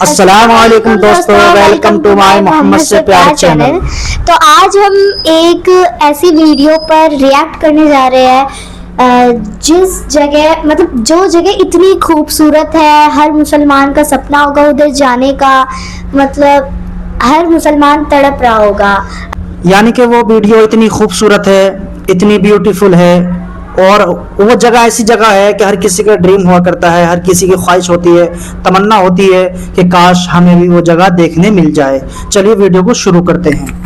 अस्सलामुअलैकुम दोस्तों, welcome to my Mohammad से प्यार चैनल। तो आज हम एक ऐसी वीडियो पर रिएक्ट करने जा रहे हैं जिस जगह मतलब जो जगह इतनी खूबसूरत है, हर मुसलमान का सपना होगा उधर जाने का, मतलब हर मुसलमान तड़प रहा होगा। यानी कि वो वीडियो इतनी खूबसूरत है, इतनी ब्यूटीफुल है और वो जगह ऐसी जगह है कि हर किसी का ड्रीम हुआ करता है, हर किसी की ख्वाहिश होती है, तमन्ना होती है कि काश हमें भी वो जगह देखने मिल जाए। चलिए वीडियो को शुरू करते हैं।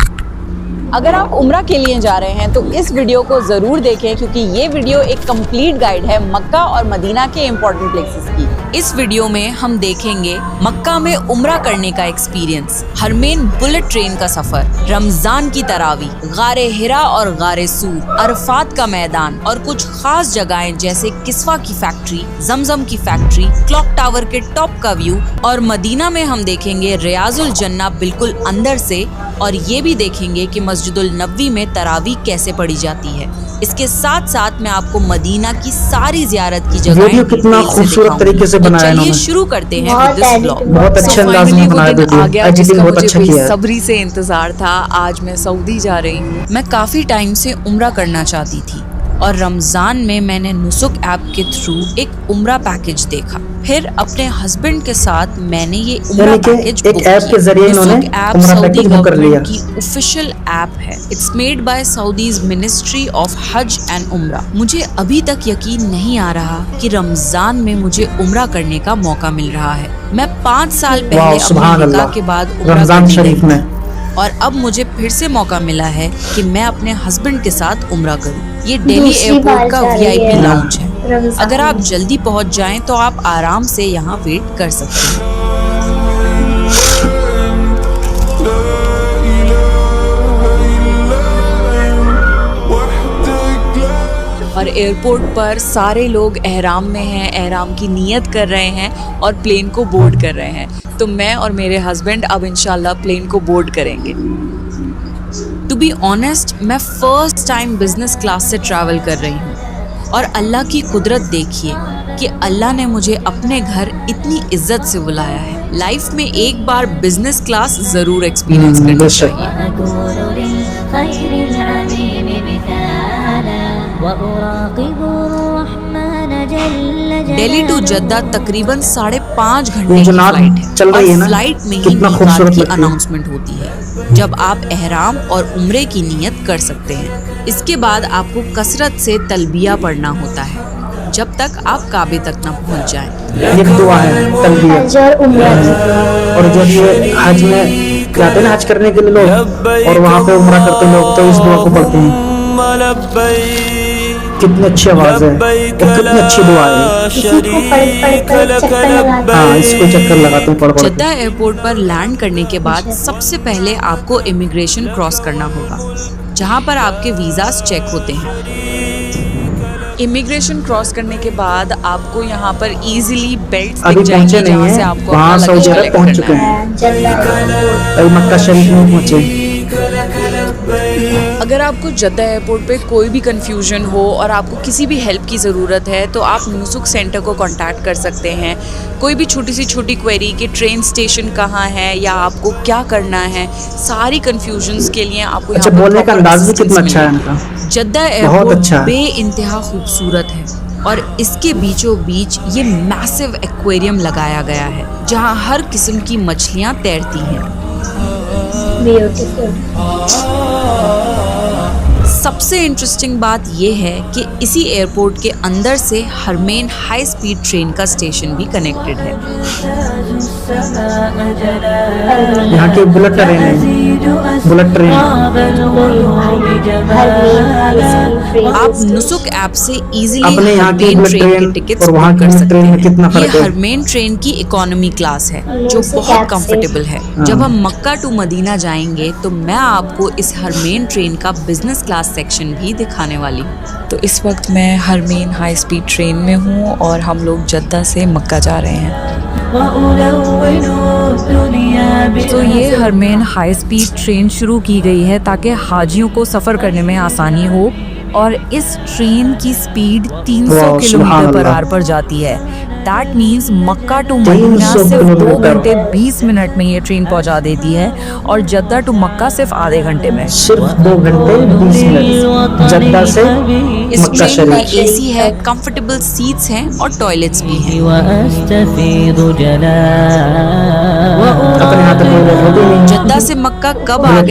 अगर आप उम्रा के लिए जा रहे हैं तो इस वीडियो को ज़रूर देखें, क्योंकि ये वीडियो एक कंप्लीट गाइड है मक्का और मदीना के इम्पोर्टेंट प्लेसेस की। इस वीडियो में हम देखेंगे मक्का में उम्रा करने का एक्सपीरियंस, हरमेन बुलेट ट्रेन का सफर, रमजान की तरावी, गारे हिरा और गारे सूर, अरफात का मैदान और कुछ खास जगहें जैसे किस्वा की फैक्ट्री, जमजम की फैक्ट्री, क्लॉक टावर के टॉप का व्यू। और मदीना में हम देखेंगे रियाजुल जन्ना बिल्कुल अंदर से, और ये भी देखेंगे कि मस्जिदुल नबवी में तरावी कैसे पढ़ी जाती है। इसके साथ साथ मैं आपको मदीना की सारी जियारत की जगह कितना खूबसूरत तरीके से बनाया है इन्होंने। शुरू करते हैं विद दिस व्लॉग। बहुत अच्छे अंदाज में बनाया वीडियो, आ गया एडिटिंग जिसका बहुत मुझे अच्छा किया है। सब्री से इंतजार था। आज मैं सऊदी जा रही हूँ। मैं काफी टाइम से उम्रा करना चाहती थी और रमजान में मैंने नुसुक ऐप के थ्रू एक उम्रा पैकेज देखा। फिर अपने हस्बैंड के साथ मैंने ये उम्रा पैकेज एक ऐप के जरिए इन्होंने उम्रा पैकेज बुक कर लिया। की ऑफिशियल ऐप है। It's made by Saudis ministry of हज एंड उम्रा। मुझे अभी तक यकीन नहीं आ रहा कि रमजान में मुझे उम्रा करने का मौका मिल रहा है। मैं 5 साल पहले अपने निकाह के बाद रमजान शरीफ में, और अब मुझे फिर से मौका मिला है कि मैं अपने हस्बैंड के साथ उम्रा करूं। ये दिल्ली एयरपोर्ट का VIP लाउंज है। अगर आप जल्दी पहुंच जाएं तो आप आराम से यहाँ वेट कर सकते हैं। और एयरपोर्ट पर सारे लोग एहराम में हैं, एहराम की नियत कर रहे हैं और प्लेन को बोर्ड कर रहे हैं। तो मैं और मेरे हस्बैंड अब इंशाल्लाह प्लेन को बोर्ड करेंगे। टू बी ऑनेस्ट, मैं फर्स्ट टाइम बिजनेस क्लास से ट्रैवल कर रही हूँ और अल्लाह की कुदरत देखिए कि अल्लाह ने मुझे अपने घर इतनी इज्जत से बुलाया है। लाइफ में एक बार बिजनेस क्लास जरूर एक्सपीरियंस करनी चाहिए। दिल्ली टू जद्दा तकरीबन 5.5 घंटे की फ्लाइट है। चल रही है ना? फ्लाइट में ही मीकात की अनाउंसमेंट होती है, जब आप एहराम और उम्रे की नियत कर सकते हैं। इसके बाद आपको कसरत से तलबिया पढ़ना होता है जब तक आप काबे तक न पहुंच जाएं। ये दुआ है तलबिया। और जब ये हज में जाते हैं ना, हज करने के लिए लोग, और वहाँ पे उम्रा करते लोग, तो इस दुआ को पढ़ते हैं। कितनी अच्छी आवाज है और कितनी अच्छी दुआ है। इसको चक्कर लगाते हैं पढ़। जद्दा एयरपोर्ट पर लैंड करने के बाद सबसे पहले आपको इमिग्रेशन क्रॉस करना होगा, जहां पर आपके वीज़ास चेक होते हैं। इमिग्रेशन क्रॉस करने के बाद आपको यहाँ पर इजीली बेल्ट दिख जाएंगे, जहाँ से आपको वहाँ सऊदी अरब पहुँच चुके हैं, अभी मक्का शरीफ में पहुँचे। अगर आपको जद्दा एयरपोर्ट पे कोई भी कंफ्यूजन हो और आपको किसी भी हेल्प की ज़रूरत है तो आप नुसुक सेंटर को कांटेक्ट कर सकते हैं। कोई भी छोटी सी छोटी क्वेरी कि ट्रेन स्टेशन कहाँ है या आपको क्या करना है, सारी कंफ्यूजन्स के लिए आपको अच्छा, बोलने का अंदाज भी कितना अच्छा है इनका। जद्दा एयरपोर्ट बेइंतहा खूबसूरत है और इसके बीचों बीच ये मैसिव एक्वेरियम लगाया गया है, जहाँ हर किस्म की मछलियाँ तैरती हैं। सबसे इंटरेस्टिंग बात यह है कि इसी एयरपोर्ट के अंदर से हरमेन हाई स्पीड ट्रेन का स्टेशन भी कनेक्टेड है। यहाँ की बुलेट ट्रेन है, बुलेट ट्रेन। आप नुसुक ऐप से इजीली अपने यहाँ की हरमेन बुलेट ट्रेन की टिकट्स बुक कर सकते हैं। ये हरमेन ट्रेन की इकोनॉमी क्लास है जो बहुत कंफर्टेबल है। जब हम मक्का टू मदीना जाएंगे तो मैं आपको इस हरमेन ट्रेन का बिजनेस क्लास सेक्शन भी दिखाने वाली हूँ। तो इस वक्त मैं हरमेन हाई स्पीड ट्रेन में हूँ और हम लोग जद्दा से मक्का जा रहे हैं। तो ये हरमेन हाई स्पीड ट्रेन शुरू की गई है ताकि हाजियों को सफ़र करने में आसानी हो और इस ट्रेन की स्पीड 300 वाह, किलोमीटर सुभान पर अल्लाह। आवर पर जाती है। That means Mecca to Medina 300 सिर्फ 2 किलोमीटर। घंटे 20 मिनट में ये ट्रेन पहुंचा देती है और जद्दा टू मक्का सिर्फ आधे घंटे में। सिर्फ 2 घंटे 20 मिनट जद्दा से इस मक्का ट्रेन में शरीफ। एसी है, कंफर्टेबल सीट्स हैं और टॉयलेट्स भी हैं। अपने हाथ में कोई होती नहीं। जद्दा से मक्का कब आ गया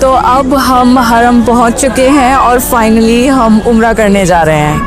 तो अब हम हरम पहुंच चुके हैं और फाइनली हम उम्रा करने जा रहे हैं।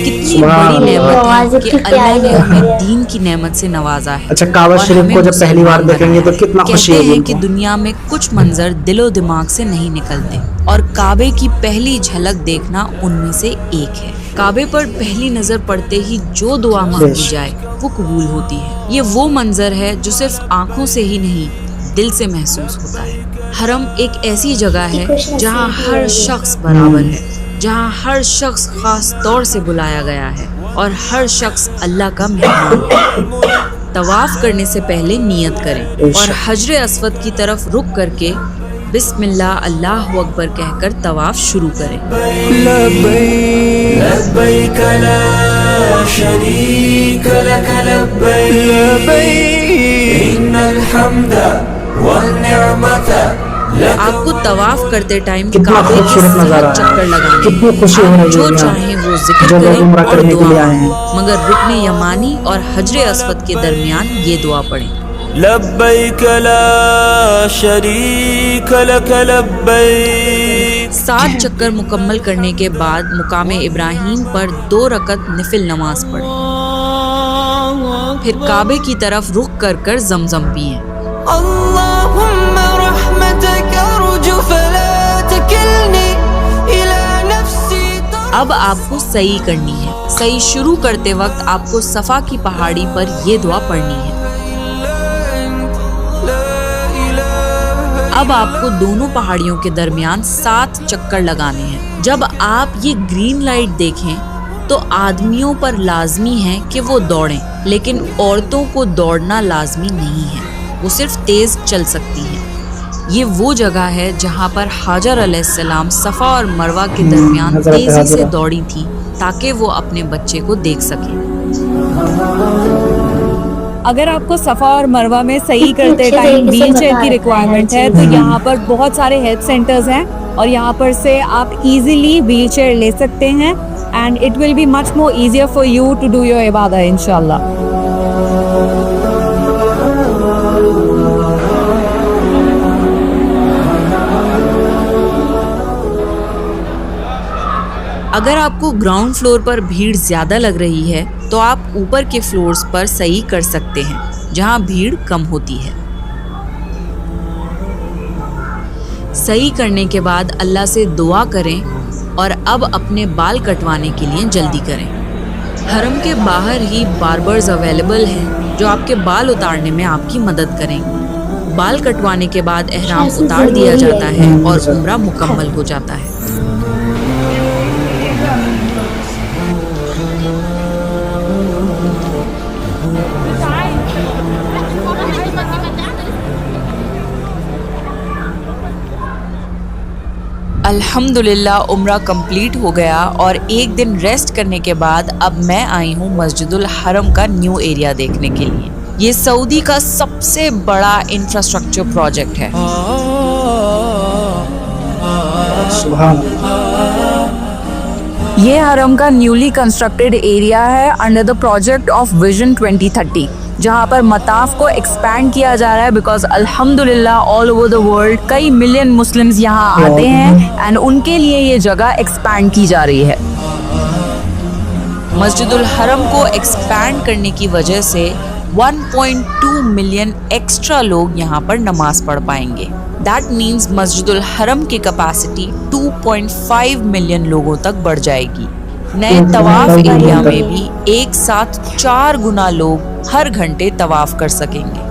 कितनी बड़ी नेमत है कि अल्लाह ने हमें दीन की नेमत से नवाजा है। अच्छा, काबा और शरीफ हमें को जब पहली बार मुसलमान देखेंगे तो बनाया है। कितना खुशी कहते होगी हैं कि उनको। दुनिया में कुछ मंजर दिलो दिमाग से नहीं निकलते और काबे की पहली झलक देखना उनमें से एक है। काबे पर पहली नजर पड़ते ही जो दुआ मांगी बेशक। जाए वो कबूल होती है। ये वो मंजर है जो सिर्फ आंखों से ही नहीं दिल से महसूस होता है। हरम एक ऐसी जगह है जहाँ हर शख्स बराबर है, जहाँ हर शख्स खास तौर से बुलाया गया है और हर शख्स अल्लाह का मेहमान है। तवाफ करने से पहले नियत करें और हजर अस्वद की तरफ रुक करके बिस्मिल्लाह अल्लाहु अकबर कहकर तवाफ शुरू करें। लब्बैक ला शरीक लक लब्बैक इन्नल हम्दा वन निअमत लक। आपको तवाफ करते टाइम कितना काबे के खूबसूरत नजारा 7 है। चक्कर लगाने कितनी खुशी हो आप रही है जो यहाँ। चाहें वो जिक्र जो लोग करें उम्रा और करने के दुआ लिए आए मांगें। हैं। मगर रुकने यमानी और हजर अस्वद के दरमियान ये दुआ पढ़ें। लब्बैक ला शरीक लक लब्बैक। 7 चक्कर मुकम्मल करने के बाद मुकामे इब्राहिम पर 2 रकत निफिल नमाज पढ़ें। फिर काबे की तरफ रुख कर जमजम पिएं। अल्लाहुम्मा रहमतक अर्जु फला तकिलनी इला नफ्सी। अब आपको सही करनी है। सही शुरू करते वक्त आपको सफा की पहाड़ी पर ये दुआ पढ़नी है। अब आपको दोनों पहाड़ियों के दरमियान 7 चक्कर लगाने हैं। जब आप ये ग्रीन लाइट देखें तो आदमियों पर लाजमी है कि वो दौड़ें, लेकिन औरतों को दौड़ना लाजमी नहीं है, वो सिर्फ तेज चल सकती हैं। ये वो जगह है जहाँ पर हाजर अलैहिस्सलाम सफ़ा और मरवा के दरमियान हज़रत तेजी से हाजरा। दौड़ी थी ताकि वो अपने बच्चे को देख सकें। अगर आपको सफ़ा और मरवा में सही कितने करते अच्छे टाइम तरीके से व्हील चेयर बता की रखा है रिक्वायरमेंट हर है चीज़। तो यहाँ पर बहुत सारे हेल्थ सेंटर्स हैं और यहाँ पर से आप इजीली व्हील चेयर ले सकते हैं and it will be much more easier for you to do your इबादत इंशाल्लाह। अगर आपको ग्राउंड फ्लोर पर भीड़ ज़्यादा लग रही है तो आप ऊपर के फ्लोर्स पर सही कर सकते हैं जहां भीड़ कम होती है। सही करने के बाद अल्लाह से दुआ करें और अब अपने बाल कटवाने के लिए जल्दी करें। हरम के बाहर ही बार्बर्स अवेलेबल हैं जो आपके बाल उतारने में आपकी मदद करेंगे। बाल कटवाने के बाद एहराम ऐसे उतार दिया ज़रूरी जाता है। है और उम्रा मुकम्मल हो जाता है। अल्हम्दुलिल्लाह उम्रा कंप्लीट हो गया और एक दिन रेस्ट करने के बाद अब मैं आई हूँ मस्जिदुल हरम का न्यू एरिया देखने के लिए। ये सऊदी का सबसे बड़ा इंफ्रास्ट्रक्चर प्रोजेक्ट है। सुभान ये हरम का न्यूली कंस्ट्रक्टेड एरिया है under the project of vision 2030, जहाँ पर मताफ को एक्सपैंड किया जा रहा है बिकॉज अल्हम्दुलिल्लाह ऑल ओवर द वर्ल्ड कई मिलियन मुस्लिम्स यहाँ आते हैं एंड उनके लिए ये जगह एक्सपैंड की जा रही है। मस्जिदुल हरम को एक्सपैंड करने की वजह से 1.2 मिलियन एक्स्ट्रा लोग यहाँ पर नमाज पढ़ पाएंगे। दैट मीन्स मस्जिदुल हरम की कैपेसिटी 2.5 मिलियन लोगों तक बढ़ जाएगी। नए तवाफ एरिया में भी एक साथ 4 गुना लोग हर घंटे तवाफ कर सकेंगे।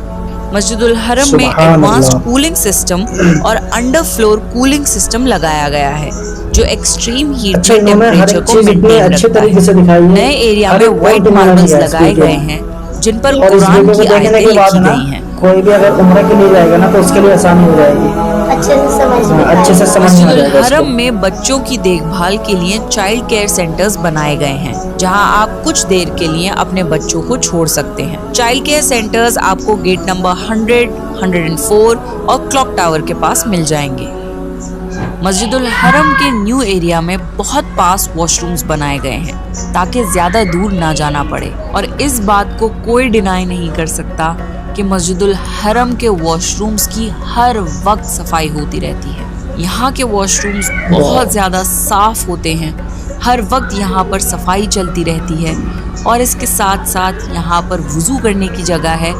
मस्जिदुल हरम में एडवांस्ड कूलिंग सिस्टम और अंडर फ्लोर कूलिंग सिस्टम लगाया गया है जो एक्सट्रीम हीट के टेम्परेचर को मेंटेन रखता है। नए एरिया में व्हाइट मार्बल्स लगाए गए हैं जिन पर कुरान की आयतें लिखी गई हैं। कोई भी अगर उम्रा के लिए जाएगा ना तो उसके लिए आसानी हो जाएगी, अच्छे से समझ में आ जाएगा। हरम में बच्चों की देखभाल के लिए चाइल्ड केयर सेंटर्स बनाए गए हैं जहां आप कुछ देर के लिए अपने बच्चों को छोड़ सकते हैं। चाइल्ड केयर सेंटर्स आपको गेट नंबर 100, 104 और क्लॉक टावर के पास मिल जाएंगे। मस्जिदुल हरम के न्यू एरिया में बहुत पास वॉशरूम्स बनाए गए हैं ताकि ज्यादा दूर ना जाना पड़े, और इस बात को कोई डिनाई नहीं कर सकता कि मस्जिदुल हरम के वॉशरूम्स की हर वक्त सफाई होती रहती है। यहाँ के वॉशरूम्स बहुत ज़्यादा साफ होते हैं, हर वक्त यहाँ पर सफाई चलती रहती है, और इसके साथ साथ यहाँ पर वुज़ू करने की जगह है।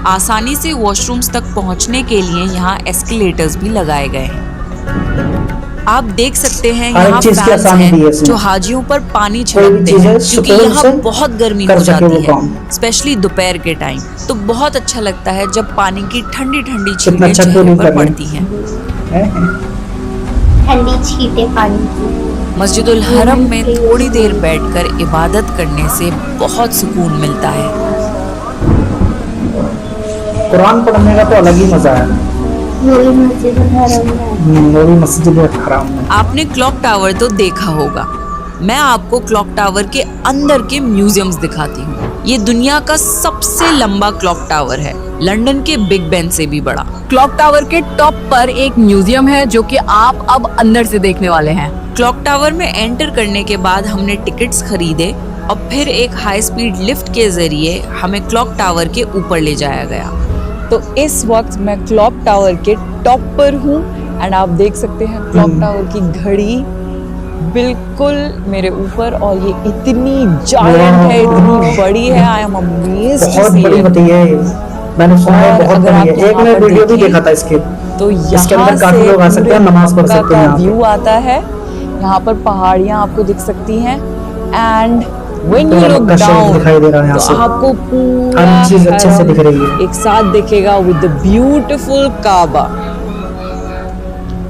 आसानी से वॉशरूम्स तक पहुँचने के लिए यहाँ एस्केलेटर्स भी लगाए गए हैं। आप देख सकते हैं यहाँ फैंस हैं जो हाजियों पर पानी छिड़कते हैं क्योंकि यहाँ बहुत गर्मी हो जाती है, स्पेशली दोपहर के टाइम। तो बहुत अच्छा लगता है जब पानी की ठंडी ठंडी छींटें चेहरे पर पड़ती हैं। ठंडी छींटें पानी। मस्जिदुल हरम में थोड़ी देर बैठकर इबादत करने से बहुत सुकून मिलता है। कुरान पढ़ने का तो अलग ही मजा है। मस्जिद हराम में आपने क्लॉक टावर तो देखा होगा, मैं आपको क्लॉक टावर के अंदर के म्यूजियम्स दिखाती हूँ। ये दुनिया का सबसे लंबा क्लॉक टावर है, लंदन के बिग बेन से भी बड़ा। क्लॉक टावर के टॉप पर एक म्यूजियम है जो कि आप अब अंदर से देखने वाले हैं। क्लॉक टावर में एंटर करने के बाद हमने टिकट्स खरीदे और फिर एक हाई स्पीड लिफ्ट के जरिए हमें क्लॉक टावर के ऊपर ले जाया गया। तो इस वक्त मैं क्लॉक टावर के टॉप पर हूँ एंड आप देख सकते हैं क्लॉक टावर की घड़ी बिल्कुल मेरे ऊपर, और ये इतनी जायंट है, इतनी बड़ी है। I am amazed to see it. मैंने सुना है बहुत बड़ी है। एक मैं वीडियो भी देखा था इसके, तो इसके अंदर काफी लोग आ सकते हैं, नमाज पढ़ सकते हैं। व्यू आता है, यहाँ पर पहाड़ियाँ आपको दिख सकती हैं and When you look down, दिखाई दे रहा है यहाँ तो से आपको पूरा हर चीज अच्छे से दिख रही है, एक साथ दिखेगा with the beautiful काबा।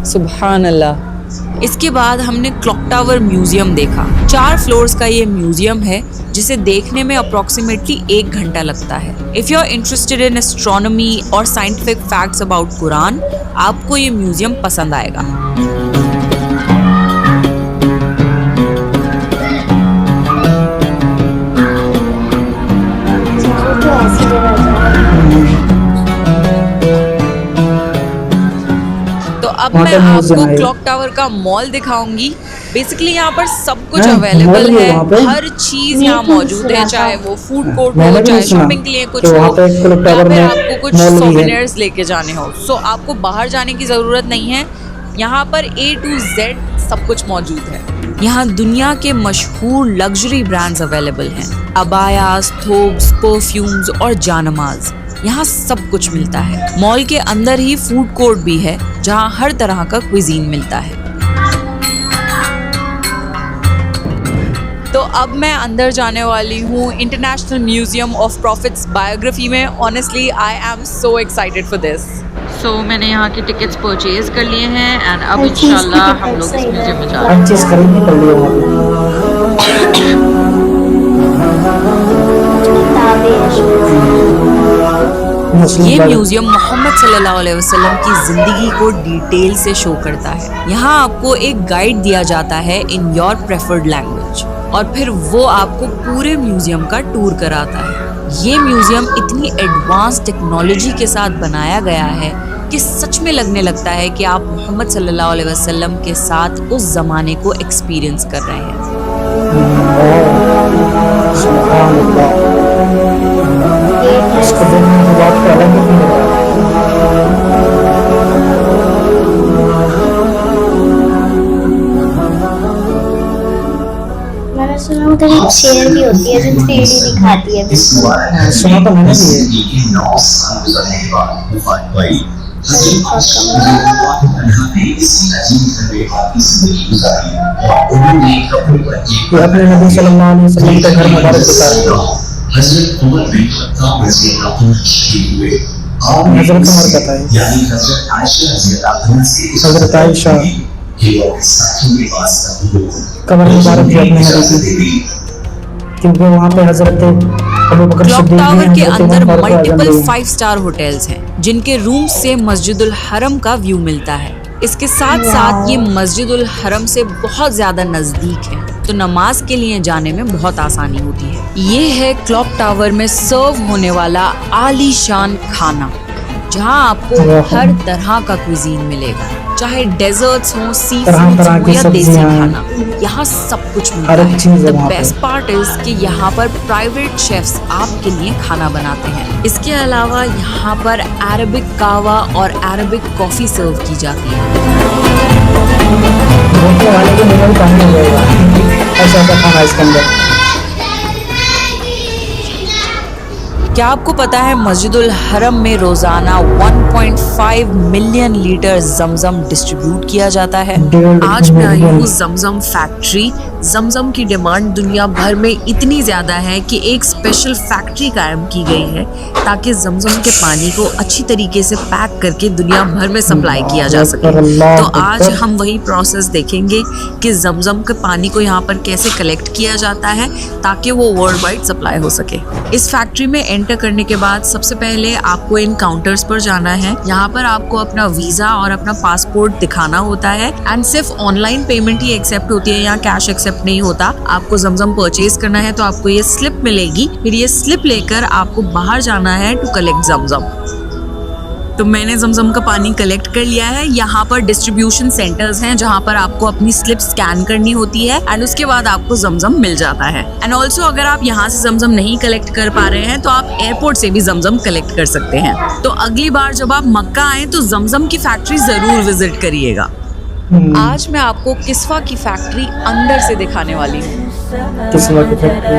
सुभान अल्लाह। इसके बाद हमने क्लॉक टावर म्यूजियम देखा। 4 फ्लोर्स का ये म्यूजियम है जिसे देखने में अप्रोक्सीमेटली 1 घंटा लगता है। If you are interested in astronomy और साइंटिफिक फैक्ट्स अबाउट कुरान, आपको ये म्यूजियम पसंद आएगा। तो अब मैं आपको क्लॉक टावर का मॉल दिखाऊंगी। बेसिकली यहाँ पर सब कुछ अवेलेबल है, हर चीज यहाँ मौजूद है, चाहे वो फूड कोर्ट हो, चाहे शॉपिंग के लिए कुछ हो, या फिर आपको कुछ सोवेनिर्स लेके जाने हो। सो आपको बाहर जाने की जरूरत नहीं है, यहाँ पर A to Z सब कुछ मौजूद है। यहाँ दुनिया के मशहूर लग्जरी ब्रांड्स अवेलेबल हैं, अबायास, थोब्स, परफ्यूम्स और जानमाज। यहाँ सब कुछ मिलता है। मॉल के अंदर ही फूड कोर्ट भी है जहाँ हर तरह का क्विजीन मिलता है। तो अब मैं अंदर जाने वाली हूँ international museum of prophets biography में। Honestly I am so excited for this. So मैंने यहाँ की टिकट्स परचेज कर लिए हैं एंड अब इंशाल्लाह हम लोग इस म्यूजियम में जा रहे हैं। हर चीज खरीदनी पड़ रही है। ये म्यूजियम मोहम्मद सल्लल्लाहु अलैहि वसल्लम की जिंदगी को डिटेल से शो करता है। यहाँ आपको एक गाइड दिया जाता है इन योर प्रेफर्ड लैंग्वेज और फिर वो आपको पूरे म्यूजियम का टूर कराता है। ये म्यूजियम इतनी एडवांस टेक्नोलॉजी के साथ बनाया गया है कि सच में लगने लगता है कि आप मोहम्मद सल्लल्लाहु अलैहि वसल्लम के साथ उस जमाने को एक्सपीरियंस कर रहे हैं। मैंने सुना उधर एक शेर भी होती है जो 3D दिखाती है। सुना तो मैंने भी है। अपने नबी सल्लल्लाहु अलैहि वसल्लम का घर मुबारक बता रहे हैं। हजरत उमर बिन खत्ताब रज़ी अल्लाह अन्हु शहीद हुए। आपने हजरत उमर का था यानी हजरत आयशा रज़ी अल्लाह अन्हा से हजरत आयशा कि वो साथियों के पास कब्र मुबारक भी अपने नबी की, क्योंकि वहाँ पे हजरत अबू बकर क्लॉक सिद्दीक टावर हैं, के हजरत अंदर उमर फारूक आजम भी मल्टीपल हैं। 5 स्टार होटल्स हैं जिनके रूम से मस्जिदुल हरम का व्यू मिलता है। इसके साथ साथ ये मस्जिदुल हरम से बहुत ज्यादा नजदीक है, तो नमाज के लिए जाने में बहुत आसानी होती है। ये है क्लॉक टावर में सर्व होने वाला आलीशान खाना, जहाँ आपको हर तरह का क्विजीन मिलेगा, चाहे डेजर्ट्स हो, सी फूड्स तरह हो की या देसी सब्जियां। खाना, यहाँ सब कुछ मिलता हर एक चीज़ है है। द वहाँ पे। बेस्ट पार्ट इज कि यहाँ पर प्राइवेट शेफ्स आपके लिए खाना बनाते हैं। इसके अलावा यहाँ पर अरबिक कावा और अरबिक कॉफी सर्व की जाती है। भूखने वाले के मुंह में पानी हो जाएगा, ऐसा ऐसा खाना इसके अंदर। क्या आपको पता है मस्जिदुल हरम में रोजाना 1.5 मिलियन लीटर जमजम डिस्ट्रीब्यूट किया जाता है। 1.5 आज मैं आई हूँ मिलियन। जमजम फैक्ट्री। जमजम की डिमांड दुनिया भर में इतनी ज्यादा है कि एक स्पेशल फैक्ट्री कायम की गई है ताकि जमजम के पानी को अच्छी तरीके से पैक करके दुनिया भर में सप्लाई किया जा सके। अल्लाह तो आज अकबर। हम वही प्रोसेस देखेंगे कि जमजम के पानी को यहाँ पर कैसे कलेक्ट किया जाता है ताकि वो वर्ल्ड वाइड सप्लाई हो सके। इस फैक्ट्री में एंटर करने के बाद सबसे पहले आपको इन काउंटर्स पर जाना है। यहाँ पर आपको अपना वीजा और अपना पासपोर्ट दिखाना होता है एंड सिर्फ ऑनलाइन पेमेंट ही एक्सेप्ट होती है, यहाँ कैश एक्सेप्ट नहीं होता। आपको जमजम परचेज करना है तो आपको ये स्लिप मिलेगी, फिर ये स्लिप लेकर आपको बाहर जाना है टू कलेक्ट जमजम। तो मैंने जमजम का पानी कलेक्ट कर लिया है। यहाँ पर डिस्ट्रीब्यूशन सेंटर्स हैं जहाँ पर आपको अपनी स्लिप स्कैन करनी होती है एंड उसके बाद आपको जमजम मिल जाता है। एंड ऑल्सो अगर आप यहाँ से जमजम नहीं कलेक्ट कर पा रहे हैं तो आप एयरपोर्ट से भी जमजम कलेक्ट कर सकते हैं। तो अगली बार जब आप मक्का आए तो जमजम की फैक्ट्री जरूर विजिट करिएगा। आज मैं आपको किस्वा की फैक्ट्री अंदर से दिखाने वाली हूँ। किस्वा की फैक्ट्री।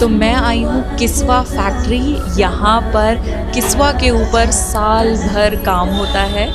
तो मैं आई हूँ किस्वा फैक्ट्री। यहाँ पर किस्वा के ऊपर साल भर काम होता है।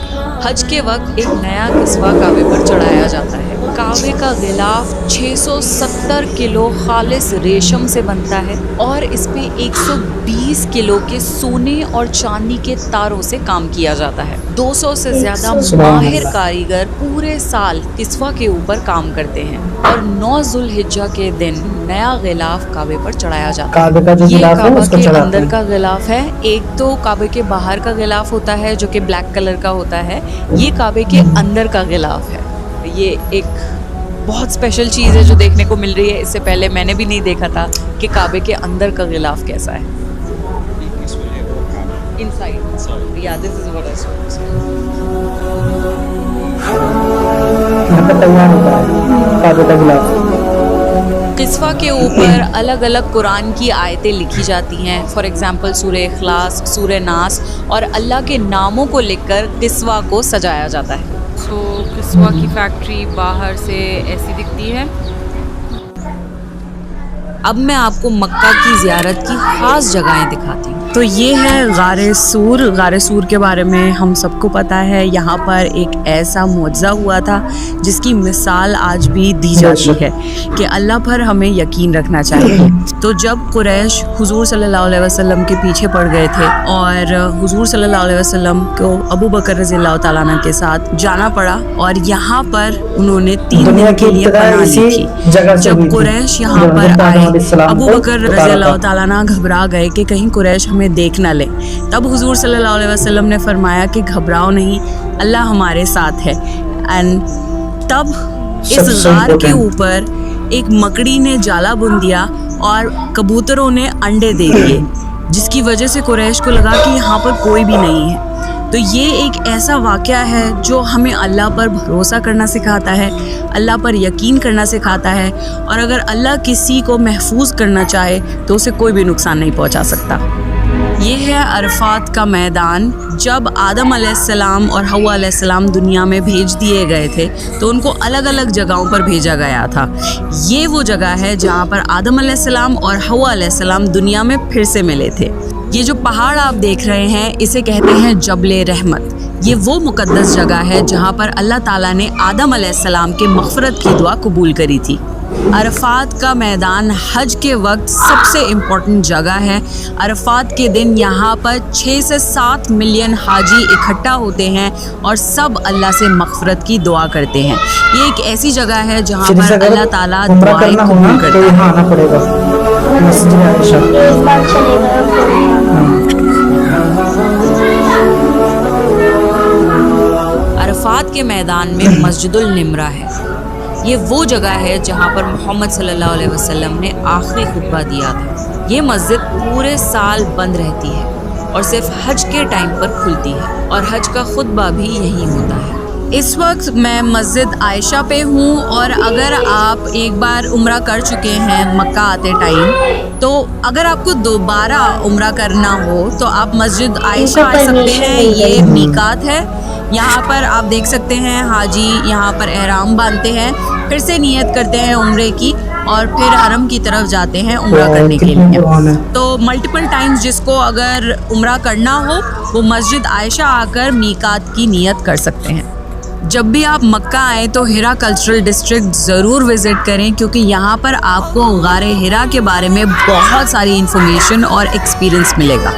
हज के वक्त एक नया किस्वा काबे पर चढ़ाया जाता है। काबे का गिलाफ 670 किलो खालिस रेशम से बनता है और इस पे 120 किलो के सोने और चांदी के तारों से काम किया जाता है। 200 से ज्यादा माहिर कारीगर पूरे साल किस्वा के ऊपर काम करते हैं और 9 जुल्हिज्जा के दिन नया गिलाफ काबे पर चढ़ाया जाता है। काबे का जो ये गिलाफ है काबा उसको के चढ़ाते अंदर हैं। का गिलाफ है। एक तो काबे के बाहर का गिलाफ होता है जो कि ब्लैक कलर का होता है, ये काबे के अंदर का गिलाफ है। ये एक बहुत स्पेशल चीज़ है जो देखने को मिल रही है। इससे पहले मैंने भी नहीं देखा था कि काबे के अंदर का गिलाफ कैसा है। इनसाइड या this is what I saw. यहाँ पे तैयार होता है काबे का गिलाफ। किस्वा के ऊपर अलग अलग कुरान की आयतें लिखी जाती हैं। फॉर एग्जांपल सूरह इखलास, सूरह नास और अल्लाह के नामों को लिखकर किस्वा को सजाया जाता है। सो किस्वा की फैक्ट्री बाहर से ऐसी दिखती है। अब मैं आपको मक्का की ज़ियारत की ख़ास जगहें दिखाती हूँ। तो ये है गारे सूर। गारे सूर के बारे में हम सबको पता है। यहाँ पर एक ऐसा मुआज़ा हुआ था जिसकी मिसाल आज भी दी जाती है कि अल्लाह पर हमें यकीन रखना चाहिए। तो जब कुरैश हुजूर सल्लल्लाहु अलैहि वसल्लम के पीछे पड़ गए थे और हुजूर सल्लल्लाहु अलैहि वसल्लम को अबू बकर रज़ियल्लाहु ताला अन्हु के साथ जाना पड़ा और यहाँ पर उन्होंने 3 दिन के लिए पनाह ली थी। जब कुरैश यहाँ पर आए, अबू बकर रज़ियल्लाहु ताला अन्हु घबरा गए कि कहीं कुरैश हमें देख ना ले। तब हुजूर सल्लल्लाहु अलैहि वसल्लम ने फरमाया कि घबराओ नहीं, अल्लाह हमारे साथ है। एंड तब इस गार के ऊपर एक मकड़ी ने जाला बुन दिया और कबूतरों ने अंडे दे दिए, जिसकी वजह से कुरैश को लगा कि यहाँ पर कोई भी नहीं है। तो ये एक ऐसा वाक़या है जो हमें अल्लाह पर भरोसा करना सिखाता है, अल्लाह पर यकीन करना सिखाता है और अगर अल्लाह किसी को महफूज करना चाहे तो उसे कोई भी नुकसान नहीं पहुँचा सकता। ये है अरफात का मैदान। जब आदम अलैहिस्सलाम और हव्वा अलैहिस्सलाम दुनिया में भेज दिए गए थे तो उनको अलग अलग जगहों पर भेजा गया था। ये वो जगह है जहाँ पर आदम अलैहिस्सलाम और हव्वा अलैहिस्सलाम दुनिया में फिर से मिले थे। ये जो पहाड़ आप देख रहे हैं इसे कहते हैं जबले रहमत। ये वो मुकद्दस जगह है जहाँ पर अल्लाह ताला ने आदम अलैहिस्सलाम के मग़फ़िरत की दुआ कबूल करी थी। अरफात का मैदान हज के वक्त सबसे इम्पोर्टेंट जगह है। अरफात के दिन यहाँ पर 6 से 7 मिलियन हाजी इकट्ठा होते हैं और सब अल्लाह से मग़फ़िरत की दुआ करते हैं। ये एक ऐसी जगह है जहाँ पर अल्लाह ताला दुआएं कबूल करता है। यहाँ आना पड़ेगा मस्जिद आयशा। एक बार चलेगा। अरफात के मैदान में मस्जिदुल निमरा है। ये वो जगह है जहाँ पर मोहम्मद सल्लल्लाहु अलैहि वसल्लम ने आखिरी खुतबा दिया था। ये मस्जिद पूरे साल बंद रहती है और सिर्फ हज के टाइम पर खुलती है और हज का खुतबा भी यहीं होता है। इस वक्त मैं मस्जिद आयशा पे हूँ और अगर आप एक बार उम्रा कर चुके हैं मक्का आते टाइम, तो अगर आपको दोबारा उम्रा करना हो तो आप मस्जिद आयशा आ सकते हैं। ये मीकात है। यहाँ पर आप देख सकते हैं हाजी यहाँ पर एहराम बांधते हैं, फिर से नियत करते हैं उम्रे की और फिर हरम की तरफ जाते हैं उम्रा करने के लिए। तो मल्टीपल टाइम्स जिसको अगर उम्रा करना हो वो मस्जिद आयशा आकर मीकात की नियत कर सकते हैं। जब भी आप मक्का आए तो हिरा कल्चरल डिस्ट्रिक्ट ज़रूर विज़िट करें, क्योंकि यहाँ पर आपको गारे हिरा के बारे में बहुत सारी इन्फॉर्मेशन और एक्सपीरियंस मिलेगा।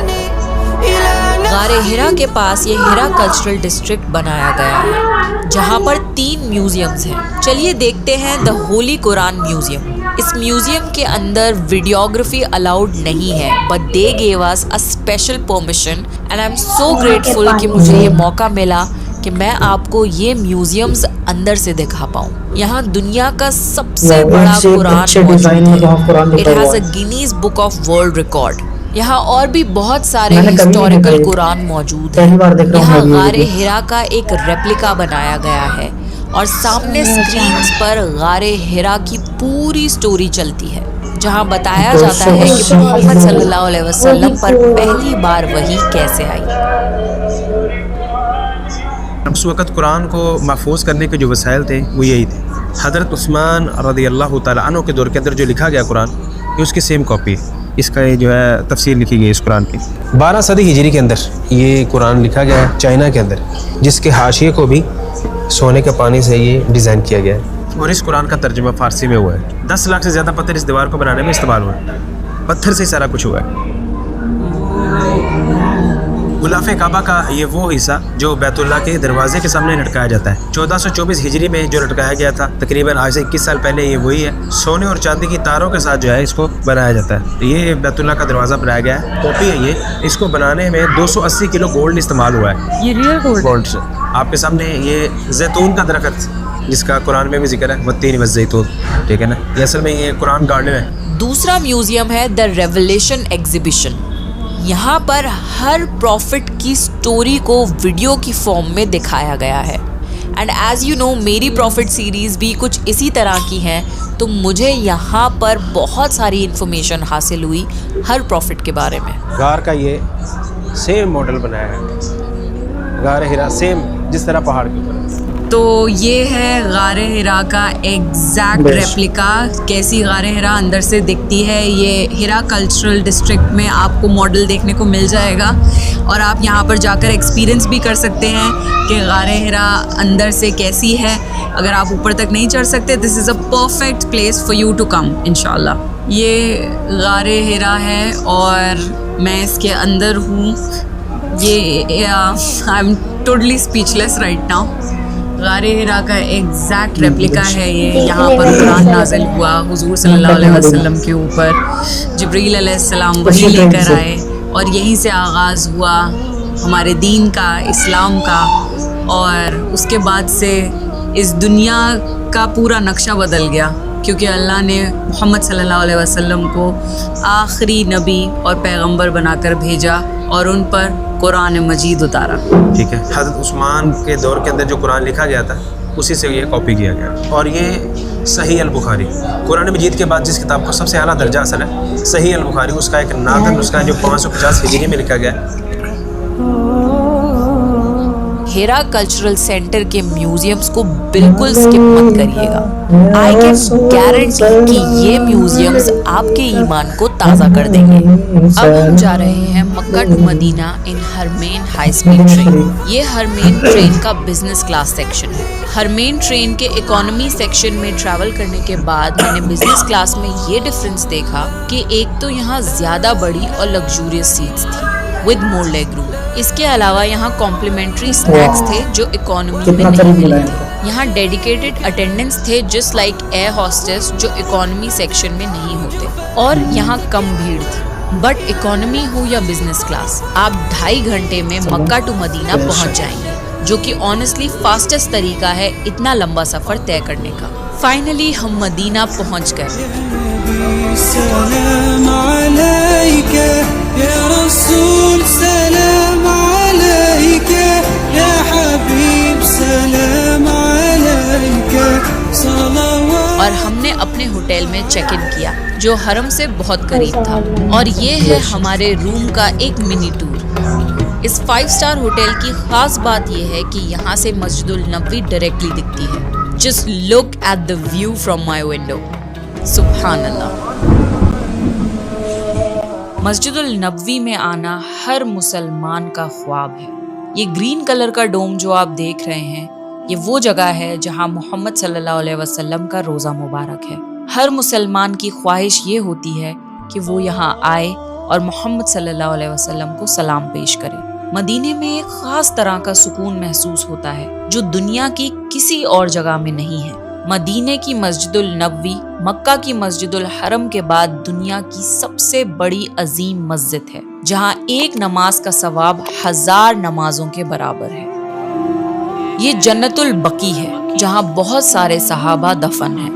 गारे हिरा के पास ये हिरा कल्चरल डिस्ट्रिक्ट बनाया गया है जहाँ पर 3 म्यूजियम्स हैं। चलिए देखते हैं द होली कुरान म्यूजियम। इस म्यूजियम के अंदर वीडियोग्राफी अलाउड नहीं है, but they gave us a special permission and I am so grateful कि मुझे ये मौका मिला कि मैं आपको ये म्यूजियम्स अंदर से दिखा पाऊँ। यहाँ दुनिया का सबसे बड़ा कुरान मौजूद है। It has a Guinness book of world record. यहाँ और भी बहुत सारे हिस्टोरिकल कुरान मौजूद हैं। यहाँ गारे हिरा का एक रेप्लिका बनाया गया है और सामने स्क्रीन्स पर गारे हिरा की पूरी स्टोरी चलती है, जहाँ बताया जाता है कि मोहम्मद सल्लल्लाहु अलैहि वसल्लम पर पहली बार वही कैसे आई। उस वक़्त कुरान को महफूज करने के जो वसाइल थे वो यही थे। हज़रत उस्मान रज़ियल्लाहु तआला अन्हु के दौर के अंदर जो लिखा गया कुरान, ये उसकी सेम कॉपी है। इसका ये जो है तफसीर लिखी गई इस कुरान की 12 सदी हिजरी के अंदर ये कुरान लिखा गया है चाइना के अंदर, जिसके हाशिए को भी सोने के पानी से ये डिज़ाइन किया गया है। और इस कुरान का तर्जुमा फ़ारसी में हुआ है। 10 लाख से ज़्यादा पत्थर इस दीवार को बनाने में इस्तेमाल हुआ है। पत्थर से सारा कुछ हुआ है। गुलाफ़े काबा का ये वो हिस्सा जो बैतुल्लाह के दरवाजे के सामने लटकाया जाता है, 1424 हिजरी में जो लटकाया गया था, तकरीबन आज से 21 साल पहले ये वही है। सोने और चांदी की तारों के साथ जो है इसको बनाया जाता है। ये बैतुल्लाह का दरवाज़ा बनाया गया है, कॉपी है ये। इसको बनाने में 280 किलो गोल्ड इस्तेमाल हुआ है। ये रियल गोल्ड से आपके सामने ये जैतून का दरख्त जिसका कुरान में भी जिक्र है, वत्तीन वज़ैतून, ठीक है ना। ये असल में ये कुरान गार्डन है। दूसरा म्यूजियम है द रेवलेशन एग्जीबिशन। यहाँ पर हर प्रॉफिट की स्टोरी को वीडियो की फॉर्म में दिखाया गया है। एंड एज़ यू नो मेरी प्रॉफिट सीरीज़ भी कुछ इसी तरह की हैं, तो मुझे यहाँ पर बहुत सारी इन्फॉर्मेशन हासिल हुई हर प्रॉफिट के बारे में। गार का ये सेम मॉडल बनाया है, गार हिरा सेम जिस तरह पहाड़ के ऊपर। तो ये है गारे हिरा का एग्जैक्ट रेप्लिका। कैसी गारे हिरा अंदर से दिखती है, ये हिरा कल्चरल डिस्ट्रिक्ट में आपको मॉडल देखने को मिल जाएगा और आप यहाँ पर जाकर एक्सपीरियंस भी कर सकते हैं कि गारे हिरा अंदर से कैसी है। अगर आप ऊपर तक नहीं चढ़ सकते, this is a perfect place for you to come इंशाल्लाह। ये गारे हिरा है और मैं इसके अंदर हूँ। ये I am totally speechless right now. गारे हिरा का एग्जैक्ट रेप्लिका है ये। यहाँ पर कुरान नाज़िल हुआ हुजूर सल्लल्लाहु अलैहि वसल्लम के ऊपर। जिब्रील अलैहिस्सलाम वही लेकर आए और यहीं से आगाज़ हुआ हमारे दीन का, इस्लाम का। और उसके बाद से इस दुनिया का पूरा नक्शा बदल गया, क्योंकि अल्लाह ने मोहम्मद सल्लल्लाहु अलैहि वसल्लम को आखिरी नबी और पैगंबर बनाकर भेजा और उन पर कुरान मजीद उतारा। ठीक है। हज़रत उस्मान के दौर के अंदर जो कुरान लिखा गया था उसी से ये कॉपी किया गया। और ये सही अल बुखारी, कुरान मजीद के बाद जिस किताब को सबसे आला दर्जा हासिल है, सही अल बुखारी, उसका एक नादर नुस्खा है जो 550 हिजरी में लिखा गया है। हेरा कल्चरल सेंटर के म्यूजियम्स को बिल्कुल स्किप मत करिएगा। आई कैन गारंटी कि ये म्यूजियम्स आपके ईमान को ताज़ा कर देंगे। अब हम जा रहे हैं Makkah to Madinah in Haramain high speed train. ये हरमेन ट्रेन का बिजनेस क्लास सेक्शन है। हरमेन ट्रेन के इकोनॉमी सेक्शन में ट्रैवल करने के बाद मैंने बिजनेस क्लास में ये डिफरेंस देखा कि एक तो यहाँ ज़्यादा बड़ी और लग्जूरियस सीट्स थी विद मोर लेग रूम। इसके अलावा यहाँ कॉम्प्लीमेंट्री स्नैक्स थे जो इकोनॉमी में नहीं मिले थे। यहाँ डेडिकेटेड अटेंडेंट्स थे जस्ट लाइक एयर हॉस्टेस जो इकोनॉमी सेक्शन में नहीं होते, और यहाँ कम भीड़ थी। बट इकोनॉमी हो या बिजनेस क्लास, आप 2.5 घंटे में मक्का टू मदीना पहुँच जाएंगे, जो कि ऑनेस्टली फास्टेस्ट तरीका है इतना लंबा सफर तय करने का। फाइनली हम मदीना पहुँच गए। सलाम अलैका या रसूल, सलाम अलैका या हबीब, सलाम अलैका सलावत। और हमने अपने होटल में चेक इन किया जो हरम से बहुत करीब था, और ये है हमारे रूम का एक मिनी टूर। इस 5 स्टार होटल की खास बात यह है कि यहाँ से मस्जिदुल नबवी डायरेक्टली दिखती है। Just look at the view from my window. सुभान अल्लाह। मस्जिदुल नबवी में आना हर मुसलमान का ख्वाब है। ये ग्रीन कलर का डोम जो आप देख रहे हैं, ये वो जगह है जहां मोहम्मद सल्लल्लाहु अलैहि वसल्लम का रोज़ा मुबारक है। हर मुसलमान की ख्वाहिश ये होती है कि वो यहाँ आए और मोहम्मद सल्लल्लाहु अलैहि वसल्लम को सलाम पेश करे। मदीने में एक खास तरह का सुकून महसूस होता है जो दुनिया की किसी और जगह में नहीं है। मदीने की मस्जिदुल नबवी मक्का की मस्जिदुल हरम के बाद दुनिया की सबसे बड़ी अजीम मस्जिद है, जहां एक नमाज का सवाब 1000 नमाजों के बराबर है। ये जन्नतुल बकी है जहां बहुत सारे सहाबा दफन हैं।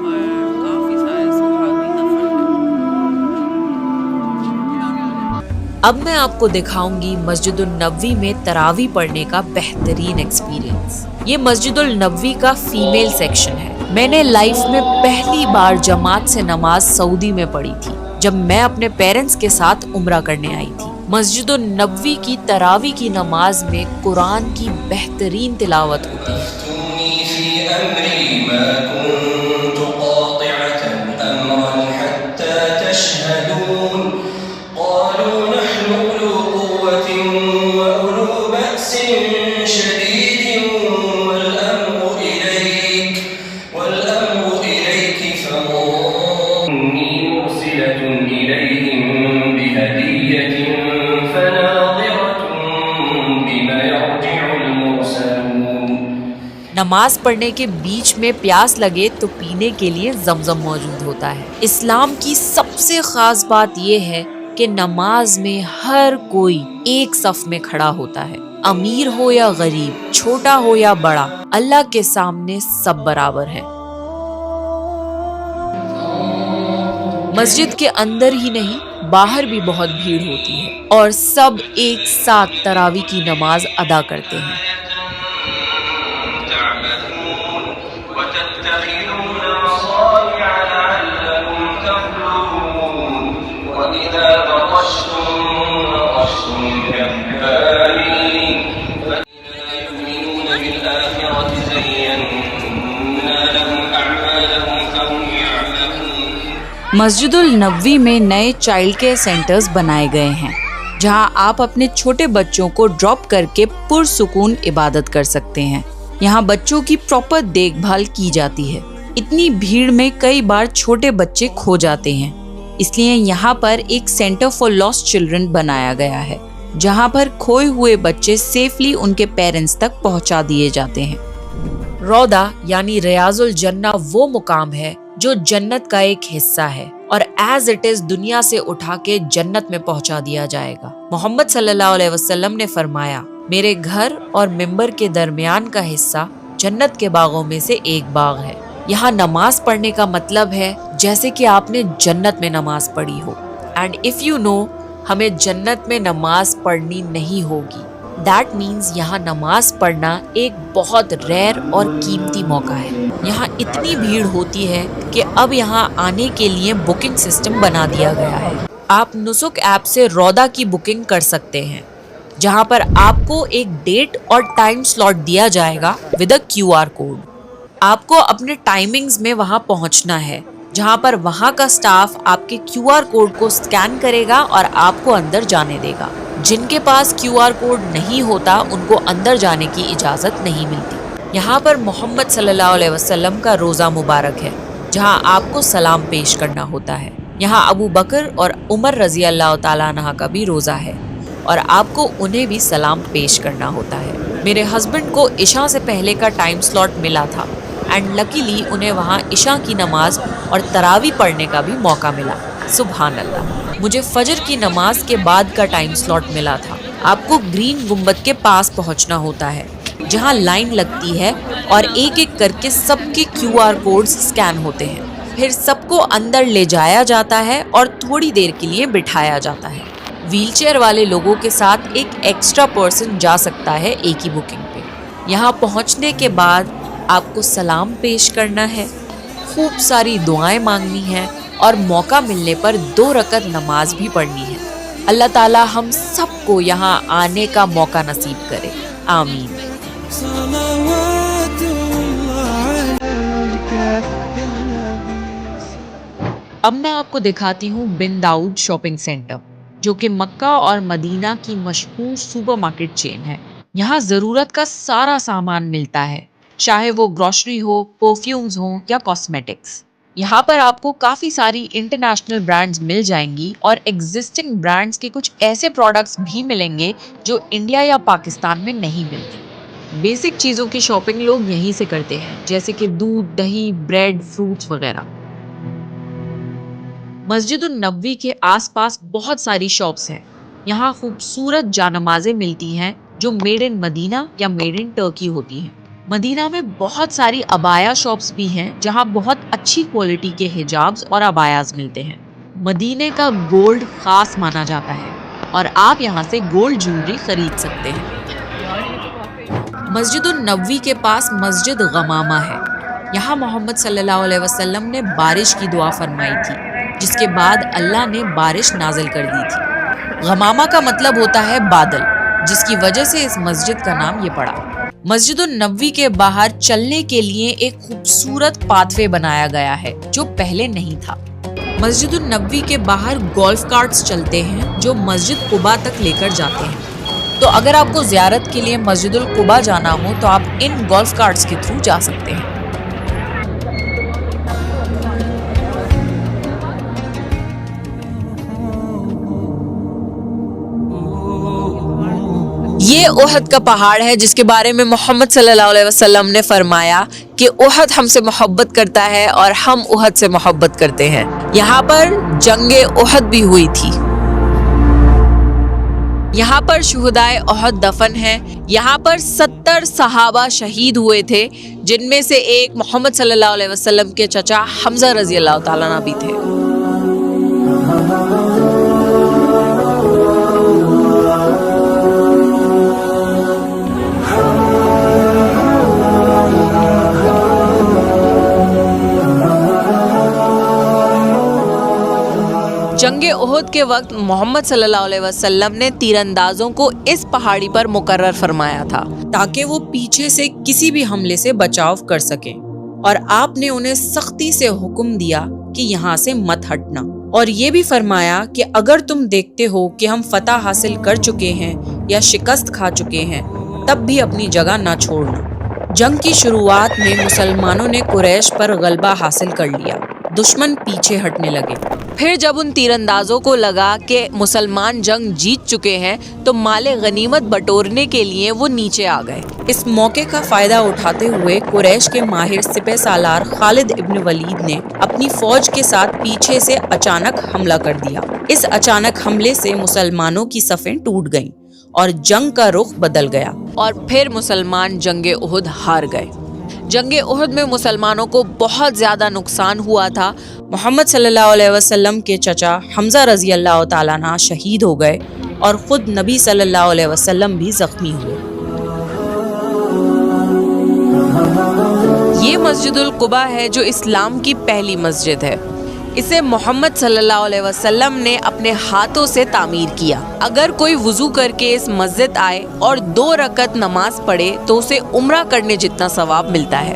अब मैं आपको दिखाऊंगी मस्जिदुल नबवी में तरावी पढ़ने का बेहतरीन एक्सपीरियंस। ये मस्जिदुल नबवी का फीमेल सेक्शन है। मैंने लाइफ में पहली बार जमात से नमाज सऊदी में पढ़ी थी जब मैं अपने पेरेंट्स के साथ उम्रा करने आई थी। मस्जिदुल नबवी की तरावी की नमाज में कुरान की बेहतरीन तिलावत होती है। नमाज पढ़ने के बीच में प्यास लगे तो पीने के लिए जमजम मौजूद होता है। इस्लाम की सबसे खास बात यह है कि नमाज में हर कोई एक सफ में खड़ा होता है। अमीर हो या गरीब, छोटा हो या बड़ा, अल्लाह के सामने सब बराबर है। मस्जिद के अंदर ही नहीं, बाहर भी बहुत भीड़ होती है और सब एक साथ तरावी की नमाज अदा करते हैं। मस्जिदुल नबवी में नए चाइल्ड केयर सेंटर्स बनाए गए हैं जहां आप अपने छोटे बच्चों को ड्रॉप करके पुरसुकून इबादत कर सकते हैं। यहाँ बच्चों की प्रॉपर देखभाल की जाती है। इतनी भीड़ में कई बार छोटे बच्चे खो जाते हैं, इसलिए यहाँ पर एक सेंटर फॉर लॉस्ट चिल्ड्रन बनाया गया है जहाँ पर खोए हुए बच्चे सेफली उनके पेरेंट्स तक पहुँचा दिए जाते हैं। रौदा यानी रियाजुल जन्ना वो मुकाम है जो जन्नत का एक हिस्सा है और एज इट इज दुनिया से उठा के जन्नत में पहुंचा दिया जाएगा। मोहम्मद सल्लल्लाहु अलैहि वसल्लम ने फरमाया, मेरे घर और मिंबर के दरमियान का हिस्सा जन्नत के बागों में से एक बाग है। यहाँ नमाज पढ़ने का मतलब है जैसे कि आपने जन्नत में नमाज पढ़ी हो। एंड इफ यू नो, हमें जन्नत में नमाज पढ़नी नहीं होगी, दैट मीन्स यहाँ नमाज पढ़ना एक बहुत रेयर और कीमती मौका है। यहाँ इतनी भीड़ होती है कि अब यहाँ आने के लिए बुकिंग सिस्टम बना दिया गया है। आप नुसुक ऐप से रौदा की बुकिंग कर सकते हैं, जहाँ पर आपको एक डेट और टाइम स्लॉट दिया जाएगा विद अ QR कोड। आपको अपने टाइमिंग्स में वहाँ पहुँचना है, जहाँ पर वहाँ का स्टाफ आपके QR कोड को स्कैन करेगा और आपको अंदर जाने देगा। जिनके पास QR कोड नहीं होता उनको अंदर जाने की इजाज़त नहीं मिलती। यहाँ पर मोहम्मद सल्लल्लाहु अलैहि वसल्लम का रोज़ा मुबारक है, जहाँ आपको सलाम पेश करना होता है। यहाँ अबू बकर और उमर रज़ी अल्लाह ताला अन्हा का भी रोज़ा है और आपको उन्हें भी सलाम पेश करना होता है। मेरे हस्बैंड को इशा से पहले का टाइम स्लॉट मिला था एंड लकीली उन्हें वहाँ इशा की नमाज और तरावी पढ़ने का भी मौका मिला। सुभान अल्लाह। मुझे फजर की नमाज के बाद का टाइम स्लॉट मिला था। आपको ग्रीन गुंबद के पास पहुँचना होता है, जहाँ लाइन लगती है और एक एक करके सबके QR कोड्स स्कैन होते हैं। फिर सबको अंदर ले जाया जाता है और थोड़ी देर के लिए बिठाया जाता है। व्हीलचेयर वाले लोगों के साथ एक एक्स्ट्रा पर्सन जा सकता है एक ही बुकिंग पे। यहाँ पहुँचने के बाद आपको सलाम पेश करना है, खूब सारी दुआएं मांगनी है और मौका मिलने पर 2 रकत नमाज भी पढ़नी है। अल्लाह ताला हम सबको यहाँ आने का मौका नसीब करे, आमीन। अब मैं आपको दिखाती हूँ बिन दाऊद शॉपिंग सेंटर, जो कि मक्का और मदीना की मशहूर सुपरमार्केट चेन है। यहाँ ज़रूरत का सारा सामान मिलता है, चाहे वो ग्रोसरी हो, परफ्यूम्स हो या कॉस्मेटिक्स। यहाँ पर आपको काफ़ी सारी इंटरनेशनल ब्रांड्स मिल जाएंगी और एग्जिस्टिंग ब्रांड्स के कुछ ऐसे प्रोडक्ट्स भी मिलेंगे जो इंडिया या पाकिस्तान में नहीं मिलते। बेसिक चीज़ों की शॉपिंग लोग यहीं से करते हैं, जैसे कि दूध, दही, ब्रेड, फ्रूट्स वगैरह। मस्जिद नबवी के आसपास बहुत सारी शॉप्स हैं। यहाँ खूबसूरत जानमाज़ें मिलती हैं जो मेड इन मदीना या मेड इन टर्की होती हैं। मदीना में बहुत सारी अबाया शॉप्स भी हैं, जहाँ बहुत अच्छी क्वालिटी के हिजाब्स और अबायाज मिलते हैं। मदीने का गोल्ड खास माना जाता है और आप यहाँ से गोल्ड ज्वेलरी खरीद सकते हैं। मस्जिद नबवी के पास मस्जिद गमामा है। यहाँ मोहम्मद सल्लल्लाहु अलैहि वसल्लम ने बारिश की दुआ फरमाई थी, जिसके बाद अल्लाह ने बारिश नाजिल कर दी थी। गमामा का मतलब होता है बादल, जिसकी वजह से इस मस्जिद का नाम ये पड़ा। मस्जिद नबवी के बाहर चलने के लिए एक खूबसूरत पाथवे बनाया गया है, जो पहले नहीं था। मस्जिद नबवी के बाहर गोल्फ कार्ट्स चलते हैं, जो मस्जिद कुबा तक लेकर जाते हैं। तो अगर आपको ज़ियारत के लिए मस्जिद कुबा जाना हो तो आप इन गोल्फ कार्ट्स के थ्रू जा सकते हैं। ये उहद का पहाड़ है, जिसके बारे में मोहम्मद सल्लल्लाहु अलैहि वसल्लम ने फरमाया कि उहद हमसे मोहब्बत करता है और हम उहद से मोहब्बत करते हैं। यहाँ पर जंगे उहद भी हुई थी। यहाँ पर शुहदाए उहद दफन है। यहाँ पर 70 सहाबा शहीद हुए थे, जिनमें से एक मोहम्मद सल्लल्लाहु अलैहि वसल्लम के चचा हमजा रजी अल्लाह ताला अन्हु भी थे। जंगे उहद के वक्त मोहम्मद सल्लल्लाहु अलैहि वसल्लम ने तीरंदाजों को इस पहाड़ी पर मुकर्रर फरमाया था, ताकि वो पीछे से किसी भी हमले से बचाव कर सकें। और आपने उन्हें सख्ती से हुक्म दिया कि यहाँ से मत हटना, और ये भी फरमाया कि अगर तुम देखते हो कि हम फतह हासिल कर चुके हैं या शिकस्त खा चुके हैं, तब भी अपनी जगह ना छोड़ना। जंग की शुरुआत में मुसलमानों ने कुरैश पर गलबा हासिल कर लिया, दुश्मन पीछे हटने लगे। फिर जब उन तीरंदाजों को लगा कि मुसलमान जंग जीत चुके हैं, तो माले गनीमत बटोरने के लिए वो नीचे आ गए। इस मौके का फायदा उठाते हुए कुरैश के माहिर सिपह सालार खालिद इब्न वलीद ने अपनी फौज के साथ पीछे से अचानक हमला कर दिया। इस अचानक हमले से मुसलमानों की सफ़ें टूट गईं और जंग का रुख बदल गया और फिर मुसलमान जंगे उहद हार गए। जंगे उहद में मुसलमानों को बहुत ज़्यादा नुकसान हुआ था। मोहम्मद सल्लल्लाहु अलैहि वसल्लम के चचा हम्जा रज़ी अल्लाह ताला अन्हु शहीद हो गए और ख़ुद नबी सल्लल्लाहु अलैहि वसल्लम भी ज़ख्मी हुए। ये मस्जिदुल कुबा है जो इस्लाम की पहली मस्जिद है। इसे मोहम्मद सल्लल्लाहु अलैहि वसल्लम ने अपने हाथों से तामीर किया। अगर कोई वुज़ू करके इस मस्जिद आए और 2 रकत नमाज पढ़े तो उसे उम्रा करने जितना सवाब मिलता है।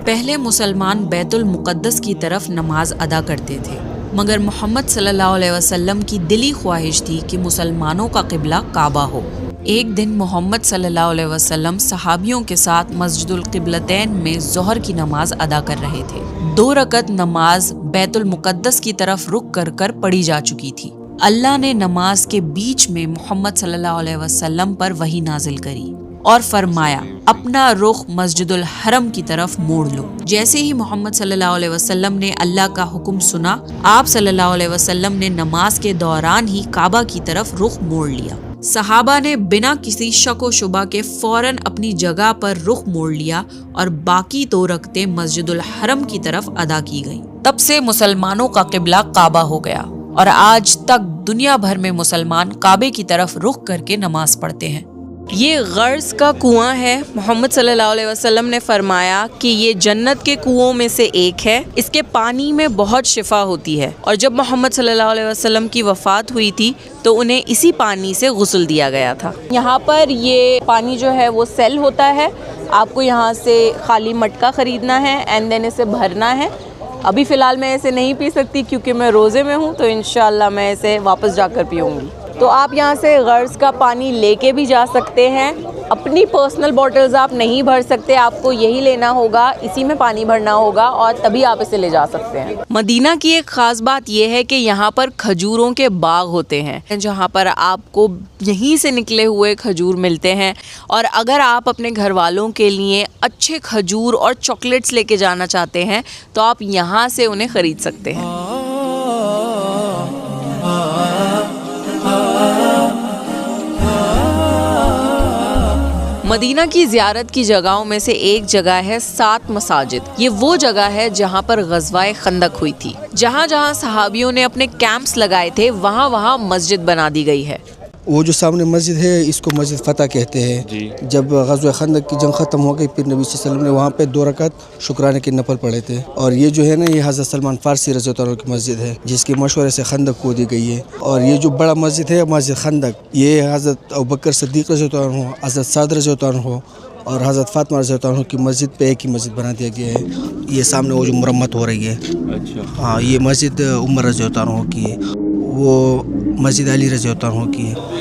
पहले मुसलमान बैतुल मुक़द्दस की तरफ नमाज अदा करते थे, मगर मोहम्मद सल्लल्लाहु अलैहि वसल्लम की दिली ख्वाहिश थी कि मुसलमानों का क़िबला काबा हो। एक दिन मोहम्मद सल्लल्लाहु अलैहि वसल्लम सहाबियों के साथ मस्जिदुल क़िबलतैन में ज़ोहर की नमाज अदा कर रहे थे। 2 रकत नमाज बैतुल मुक़द्दस की तरफ रुक कर पढ़ी जा चुकी थी। अल्लाह ने नमाज के बीच में मोहम्मद सल्लल्लाहु अलैहि वसल्लम पर वही नाजिल करी और फरमाया, अपना रुख मस्जिदुल हरम की तरफ मोड़ लो। जैसे ही मोहम्मद सल्लल्लाहु अलैहि वसल्लम ने अल्लाह का हुक्म सुना, आप सल्लल्लाहु अलैहि वसल्लम ने नमाज के दौरान ही काबा की तरफ रुख मोड़ लिया। सहाबा ने बिना किसी शक व शुबा के फौरन अपनी जगह पर रुख मोड़ लिया और बाकी 2 रकतें मस्जिदुल हरम की तरफ अदा की गईं। तब से मुसलमानों का क़िबला काबा हो गया और आज तक दुनिया भर में मुसलमान काबे की तरफ रुख करके नमाज पढ़ते हैं। ये गर्ज़ का कुआं है। मोहम्मद सल्लल्लाहु अलैहि वसल्लम ने फरमाया कि ये जन्नत के कुओं में से एक है। इसके पानी में बहुत शिफा होती है और जब मोहम्मद सल्लल्लाहु अलैहि वसल्लम की वफ़ात हुई थी तो उन्हें इसी पानी से गुस्ल दिया गया था। यहाँ पर ये पानी जो है वो सेल होता है। आपको यहाँ से खाली मटका ख़रीदना है एंड देन इसे भरना है। अभी फ़िलहाल मैं इसे नहीं पी सकती क्योंकि मैं रोज़े में हूँ, तो इंशाअल्लाह मैं इसे वापस जाकर पीऊँगी। तो आप यहाँ से गर्ज़ का पानी लेके भी जा सकते हैं। अपनी पर्सनल बॉटल्स आप नहीं भर सकते, आपको यही लेना होगा, इसी में पानी भरना होगा और तभी आप इसे ले जा सकते हैं। मदीना की एक ख़ास बात यह है कि यहाँ पर खजूरों के बाग होते हैं, जहाँ पर आपको यहीं से निकले हुए खजूर मिलते हैं। और अगर आप अपने घर वालों के लिए अच्छे खजूर और चॉकलेट्स लेके जाना चाहते हैं तो आप यहाँ से उन्हें ख़रीद सकते हैं। मदीना की ज़ियारत की जगहों में से एक जगह है 7 मसाजिद। ये वो जगह है जहाँ पर ग़ज़वाए खंदक हुई थी। जहाँ जहाँ सहाबियों ने अपने कैंप्स लगाए थे वहाँ वहाँ मस्जिद बना दी गई है। वो जो सामने मस्जिद है इसको मस्जिद फ़तह कहते हैं। जब ग़ज़वा खंदक की जंग ख़त्म हो गई फिर नबी सल्लल्लाहु अलैहि वसल्लम ने वहाँ पे 2 रकात शुक्राने के नफल पढ़े थे। और ये जो है ना, ये हज़रत सलमान फ़ारसी रज़ियल्लाहु अन्हु की मस्जिद है जिसके मशवरे से खंदक खोदी गई है। और ये जो बड़ा मस्जिद है मस्जिद खंदक, ये हज़रत अबू बकर सिद्दीक़ रज़ियल्लाहु अन्हु, हज़रत साद रज़ियल्लाहु अन्हु और हज़रत फ़ातिमा रज़ियल्लाहु अन्हा की मस्जिद पे एक ही मस्जिद बना दिया गया है। ये सामने वो जो मरम्मत हो रही है, अच्छा हाँ, ये मस्जिद उमर रज़ियल्लाहु अन्हु की है, वो मस्जिद अली रज़ियल्लाहु अन्हु की है।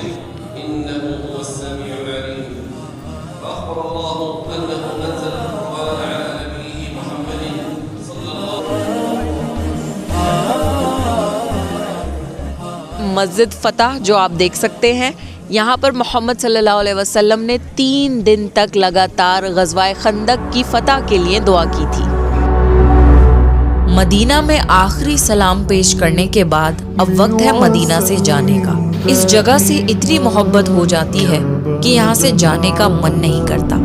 मस्जिद फ़तह जो आप देख सकते हैं, यहाँ पर मोहम्मद सल्लल्लाहु अलैहि वसल्लम ने 3 दिन तक लगातार ग़ज़वाए खंदक की फ़तह के लिए दुआ की थी। मदीना में आखिरी सलाम पेश करने के बाद अब वक्त है मदीना से जाने का। इस जगह से इतनी मोहब्बत हो जाती है कि यहाँ से जाने का मन नहीं करता।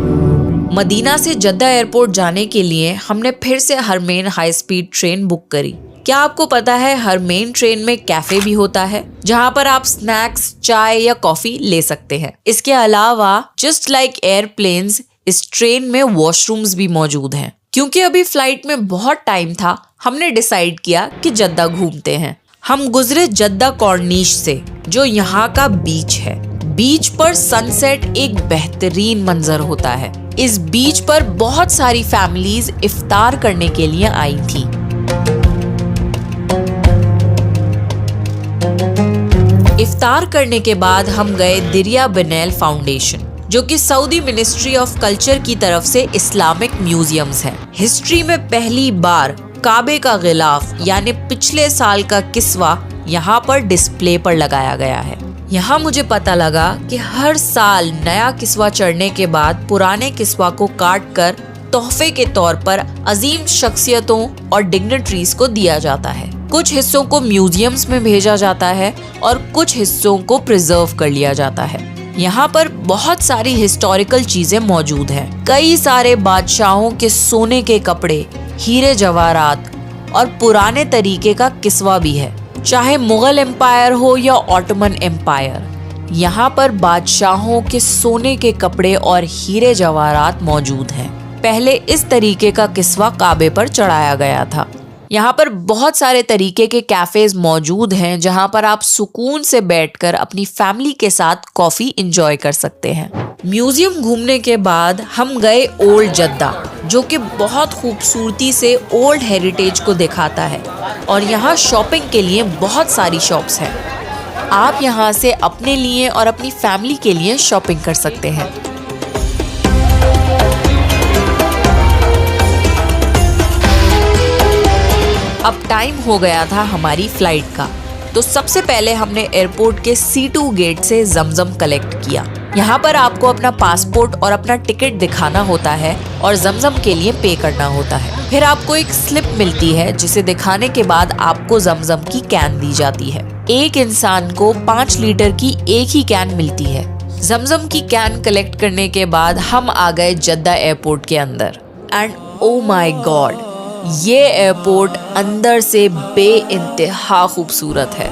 मदीना से जद्दा एयरपोर्ट जाने के लिए हमने फिर से हरमेन हाई स्पीड ट्रेन बुक करी। क्या आपको पता है हरमेन ट्रेन में कैफे भी होता है जहाँ पर आप स्नैक्स, चाय या कॉफी ले सकते हैं। इसके अलावा जस्ट लाइक एयरप्लेन्स इस ट्रेन में वॉशरूम्स भी मौजूद हैं। क्योंकि अभी फ्लाइट में बहुत टाइम था, हमने डिसाइड किया कि जद्दा घूमते हैं। हम गुजरे जद्दा कॉर्निश से जो यहाँ का बीच है। बीच पर सनसेट एक बेहतरीन मंजर होता है। इस बीच पर बहुत सारी फैमिलीज इफ्तार करने के लिए आई थी। इफ्तार करने के बाद हम गए दिरिया बनेल फाउंडेशन, जो कि सऊदी मिनिस्ट्री ऑफ कल्चर की तरफ से इस्लामिक म्यूजियम्स है। हिस्ट्री में पहली बार काबे का गिलाफ यानी पिछले साल का किस्वा यहाँ पर डिस्प्ले पर लगाया गया है। यहाँ मुझे पता लगा कि हर साल नया किस्वा चढ़ने के बाद पुराने किस्वा को काट कर तोहफे के तौर पर अजीम शख्सियतों और डिग्निटरीज को दिया जाता है। कुछ हिस्सों को म्यूजियम्स में भेजा जाता है और कुछ हिस्सों को प्रिजर्व कर लिया जाता है। यहाँ पर बहुत सारी हिस्टोरिकल चीजें मौजूद हैं। कई सारे बादशाहों के सोने के कपड़े, हीरे जवाहरात और पुराने तरीके का किस्वा भी है। चाहे मुगल एम्पायर हो या ऑटोमन एम्पायर, यहाँ पर बादशाहों के सोने के कपड़े और हीरे जवाहरात मौजूद हैं। पहले इस तरीके का किस्वा काबे पर चढ़ाया गया था। यहाँ पर बहुत सारे तरीके के कैफेज मौजूद हैं जहाँ पर आप सुकून से बैठकर अपनी फैमिली के साथ कॉफी एंजॉय कर सकते हैं। म्यूजियम घूमने के बाद हम गए ओल्ड जद्दा, जो कि बहुत खूबसूरती से ओल्ड हेरिटेज को दिखाता है और यहाँ शॉपिंग के लिए बहुत सारी शॉप्स हैं। आप यहाँ से अपने लिए और अपनी फैमिली के लिए शॉपिंग कर सकते हैं। अब टाइम हो गया था हमारी फ्लाइट का, तो सबसे पहले हमने एयरपोर्ट के C2 गेट से जमजम कलेक्ट किया। यहाँ पर आपको अपना पासपोर्ट और अपना टिकट दिखाना होता है और जमजम के लिए पे करना होता है। फिर आपको एक स्लिप मिलती है जिसे दिखाने के बाद आपको जमजम की कैन दी जाती है। एक इंसान को 5 लीटर की एक ही कैन मिलती है। जमजम की कैन कलेक्ट करने के बाद हम आ गए जद्दा एयरपोर्ट के अंदर एंड ओ माय गॉड, ये एयरपोर्ट अंदर से बेइंतहा खूबसूरत है।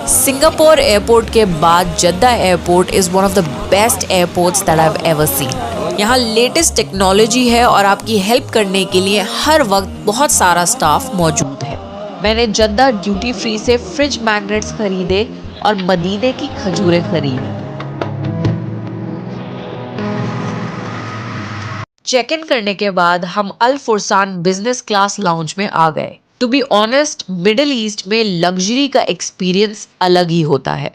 सिंगापुर एयरपोर्ट के बाद Jeddah airport is one of the best airports that I have ever seen. यहाँ लेटेस्ट टेक्नोलॉजी है और आपकी हेल्प करने के लिए हर वक्त बहुत सारा स्टाफ मौजूद है। मैंने जद्दा ड्यूटी फ्री से फ्रिज मैग्नेट्स खरीदे और मदीने की खजूरें खरीदी। चेक इन करने के बाद हम Al Fursan business class lounge में आ गए। To be honest, Middle East में लग्जरी का एक्सपीरियंस अलग ही होता है।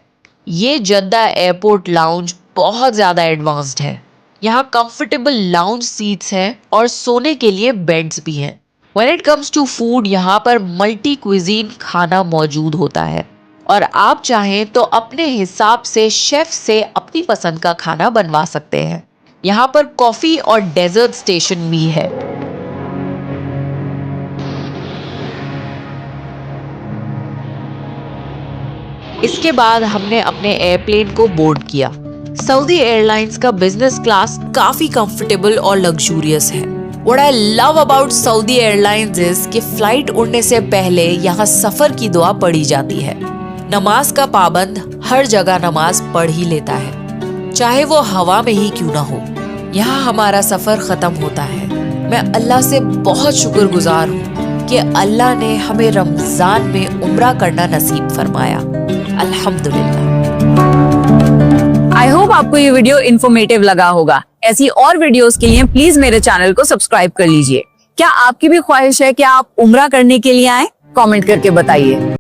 ये जद्दा एयरपोर्ट लाउंज बहुत ज़्यादा एडवांस्ड है। यहाँ कंफर्टेबल लाउंज सीट्स हैं और सोने के लिए बेड्स भी हैं। When it comes to food, यहाँ पर मल्टी क्विजीन खाना मौजूद होता है और आप चाहें तो अपने हिसाब से शेफ से अपनी पसंद का खाना बनवा सकते हैं। यहाँ पर कॉफ़ी और डेजर्ट स्टेशन भी है। इसके बाद हमने अपने एयरप्लेन को बोर्ड किया। सऊदी एयरलाइंस का बिजनेस क्लास काफ़ी कंफर्टेबल और लग्जूरियस है। What I love about Saudi Airlines is कि फ्लाइट उड़ने से पहले यहाँ सफ़र की दुआ पढ़ी जाती है। नमाज का पाबंद हर जगह नमाज पढ़ ही लेता है, चाहे वो हवा में ही क्यों ना हो। यहाँ हमारा सफ़र ख़त्म होता है। मैं अल्लाह से बहुत शुक्रगुजार हूँ कि अल्लाह ने हमें रमज़ान में उम्रा करना नसीब फरमाया। अल्हम्दुलिल्लाह। आई होप आपको ये वीडियो इन्फॉर्मेटिव लगा होगा। ऐसी और वीडियोस के लिए प्लीज मेरे चैनल को सब्सक्राइब कर लीजिए। क्या आपकी भी ख्वाहिश है कि आप उम्रा करने के लिए आए? कमेंट करके बताइए।